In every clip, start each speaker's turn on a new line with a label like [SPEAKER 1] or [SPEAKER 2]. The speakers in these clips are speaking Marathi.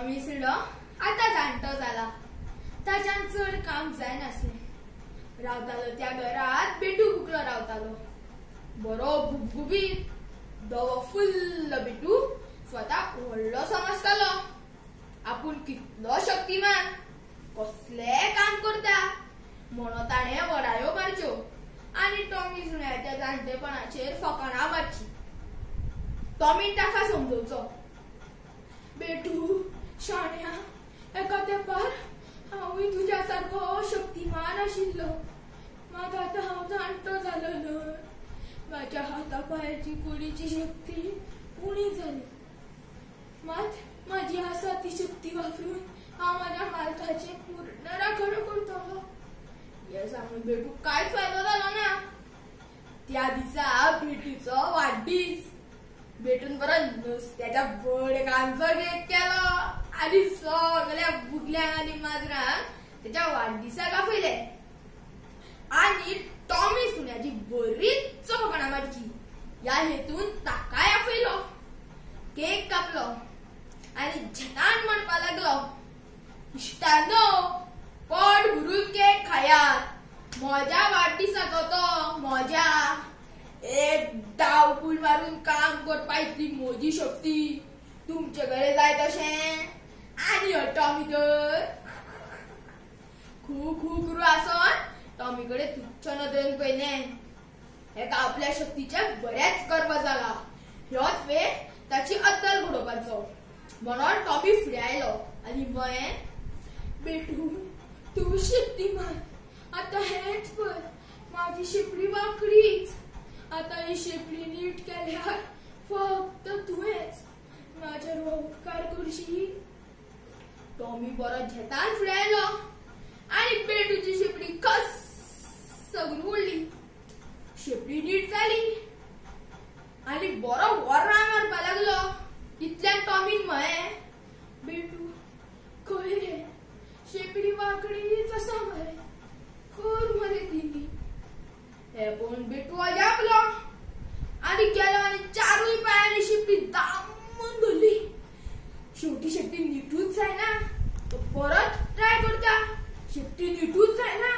[SPEAKER 1] टॉमी सिडो आता जाणटो जाला. ताच्यान चड काम जायनासलें. रावतालो त्या घरात बेटू बुकलो रावतालो. बरो गुबगुबीत दवो फुल्ल बेटू स्वता व्हडलो समजतालो. आपूण कितलो शक्तिमान, कसले काम करता म्हणून ताणें वडायो मारच्यो आनी टॉमी सुण्याच्या जाणटेपणाचेर फकाणां मारची. टॉमीन ताका समजोवचो, बेटू शाण्या, एका तेंपार हांवूय तुज्या सारको शक्तिमान आशिल्लो. मात आतां हांव जाणटो जालो न्हय. म्हाज्या हाता पांयाची कुडीची शक्ती उणी जाली. मात म्हाजी आसा ती शक्ती वापरून हांव म्हाज्या मालकाचें पूर्ण राखण करतलो. हे सांगून बेटू कांयच फायदो जालो ना. त्या दिसा बेटूचो वाडदीस. बेटून बरो नुस्त्याच्या बडकांचो केक केलो आनी सगळ्या बुगल्यांक आनी माजरांक त्याच्या वाडदिसाक आपयले. आनी टॉमी सुण्याची बरीच फकाणां मारची ह्या हेतून ताकाय आपयलो. केक कापलो आनी झनान म्हणपा लागलो, इश्टांनो, पोट भरून केक खायात. म्हज्या वाडदिसाचो तो मजा. एक डावपूल मारून काम करपा इतली म्हजी शक्ती. तुमचे कडेन जाय तशें. आनी हो टॉमी तर खूब करू आसोन टॉमी कडेन तुच्छ नदरेन पयलें. हेका आपल्या शक्तीचे बरेच गर्व जाला. ह्योच वेळ ताची अद्दल घडोवपाचो म्हणून टॉमी फुडें आयलो आनी म्हळें, बेटू, तूं शक्तिमान. आतां हेंच पळय, म्हाजी शेपडी वांकडीच. आता ही शेपडी नीट केल्यार फक्त तुवेंच म्हाजेर हो उपकार करशी. टॉमी बरो झेतान फुडें आयलो आनी बेटूची शेपडी कस करून उडली. शेपडी नीट जाली आनी बरो वरां मारपा लागलो. इतल्यान टॉमीन म्हळें, बेटू, खंय रे, शेपडी वांकडीच आसा मरे, कर मरे तिनी. हे पळोवन बेटू अजापलो आनी गेलो आनी चारूय पांयांनी शेपडी दामून धरली. शेवटी शेपडी नीटूच जायना. तो परत ट्राय करता. शेपडी नीटूच जायना.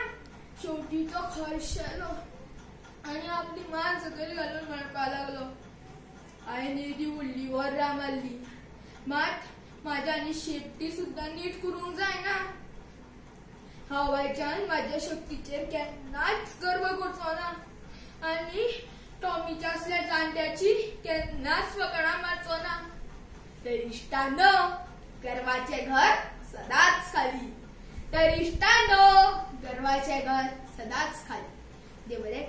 [SPEAKER 1] शेवटी तो खर्शेलो आनी आपली मान सकयल घालून म्हणपा लागलो, हांवें एदी व्हडली वरां मारली, मात म्हाज्यानी शेपटी सुद्दां नीट करूंक जायना. हांव आयच्यान म्हाज्या शक्तीचेर केन्नाच गर्व करचो ना आनी टॉमीच्या असल्या जाणट्याची केन्नाच फकाणां मारचो ना. तर इश्टांनो, गर्वाचे घर सदांच खाली. तर इश्टांनो, गर्वाचे घर सदांच खाली. देव बरें.